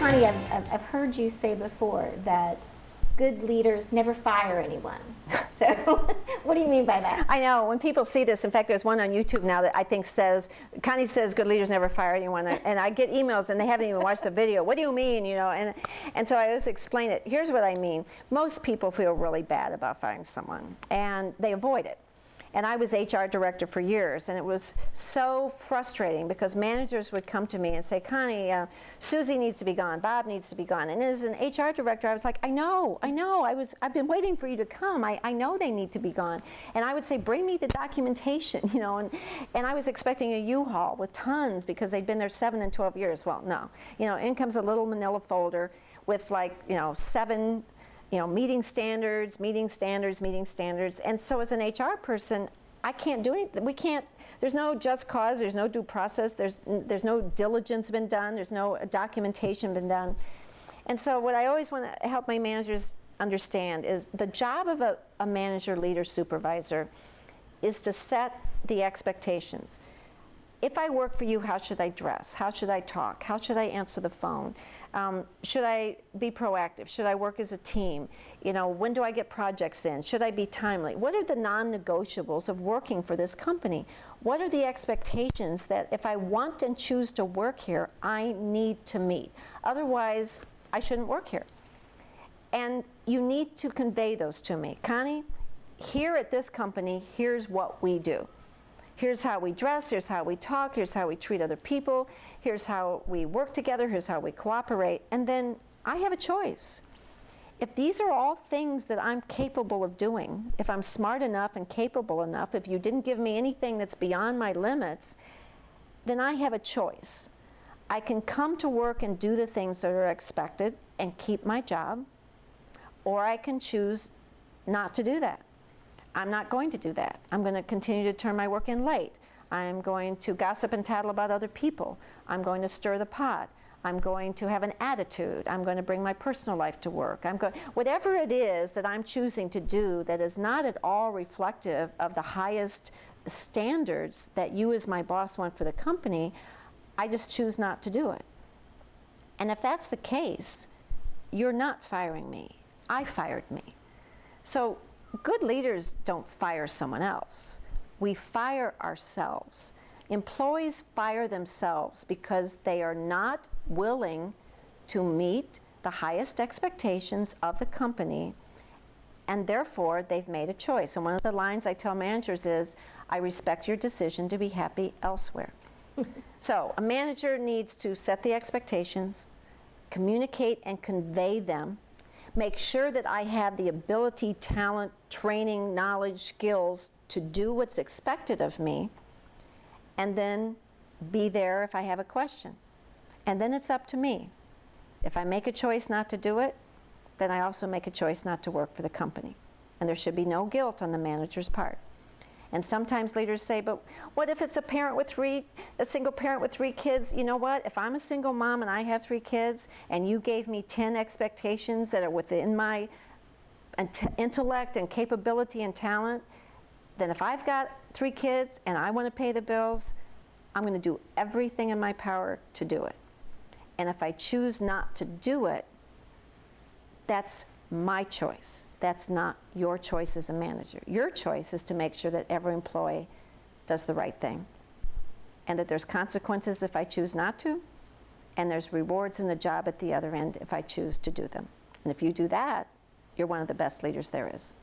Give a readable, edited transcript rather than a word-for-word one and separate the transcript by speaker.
Speaker 1: Connie, I've heard you say before that good leaders never fire anyone. So what do you mean by that?
Speaker 2: I know, when people see this, in fact, there's one on YouTube now that I think says, Connie says good leaders never fire anyone, and I get emails and they haven't even watched the video. What do you mean, you know? And so I always explain it. Here's what I mean. Most people feel really bad about firing someone, and they avoid it. And I was HR director for years, and it was so frustrating because managers would come to me and say, Connie, Susie needs to be gone, Bob needs to be gone. And as an HR director, I was like, I know, I've been waiting for you to come. I know they need to be gone. And I would say, bring me the documentation, you know, and I was expecting a U-Haul with tons because they'd been there 7 and 12 years. Well, no, you know, in comes a little manila folder with, like, you know, 7 meeting standards. And so as an HR person, I can't do anything. We can't, there's no just cause, there's no due process, there's no diligence been done, there's no documentation been done. And so what I always want to help my managers understand is the job of a manager, leader, supervisor is to set the expectations. If I work for you, how should I dress? How should I talk? How should I answer the phone? Should I be proactive? Should I work as a team? You know, when do I get projects in? Should I be timely? What are the non-negotiables of working for this company? What are the expectations that if I want and choose to work here, I need to meet? Otherwise, I shouldn't work here. And you need to convey those to me. Connie, here at this company, here's what we do. Here's how we dress, here's how we talk, here's how we treat other people, here's how we work together, here's how we cooperate, and then I have a choice. If these are all things that I'm capable of doing, if I'm smart enough and capable enough, if you didn't give me anything that's beyond my limits, then I have a choice. I can come to work and do the things that are expected and keep my job, or I can choose not to do that. I'm not going to do that. I'm going to continue to turn my work in late. I'm going to gossip and tattle about other people. I'm going to stir the pot. I'm going to have an attitude. I'm going to bring my personal life to work. Whatever it is that I'm choosing to do that is not at all reflective of the highest standards that you as my boss want for the company, I just choose not to do it. And if that's the case, you're not firing me. I fired me. So good leaders don't fire someone else. We fire ourselves. Employees fire themselves because they are not willing to meet the highest expectations of the company, and therefore they've made a choice. And one of the lines I tell managers is, I respect your decision to be happy elsewhere. So a manager needs to set the expectations, communicate and convey them, make sure that I have the ability, talent, training, knowledge, skills to do what's expected of me, and then be there if I have a question. And then it's up to me. If I make a choice not to do it, then I also make a choice not to work for the company. And there should be no guilt on the manager's part. And sometimes leaders say, but what if it's a single parent with 3 kids? You know what? If I'm a single mom and I have 3 kids and you gave me 10 expectations that are within my intellect and capability and talent, then if I've got 3 kids and I want to pay the bills, I'm going to do everything in my power to do it. And if I choose not to do it, that's my choice. That's not your choice as a manager. Your choice is to make sure that every employee does the right thing, and that there's consequences if I choose not to, and there's rewards in the job at the other end if I choose to do them. And if you do that, you're one of the best leaders there is.